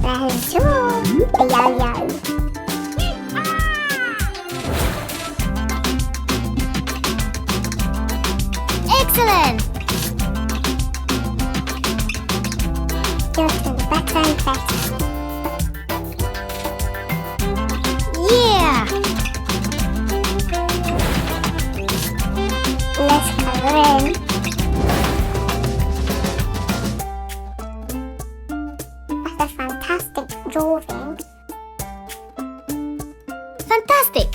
Let's do the yo-yo. Excellent! You're getting better and better. Yeah! Let's color in. That's a fantastic drawing. Fantastic!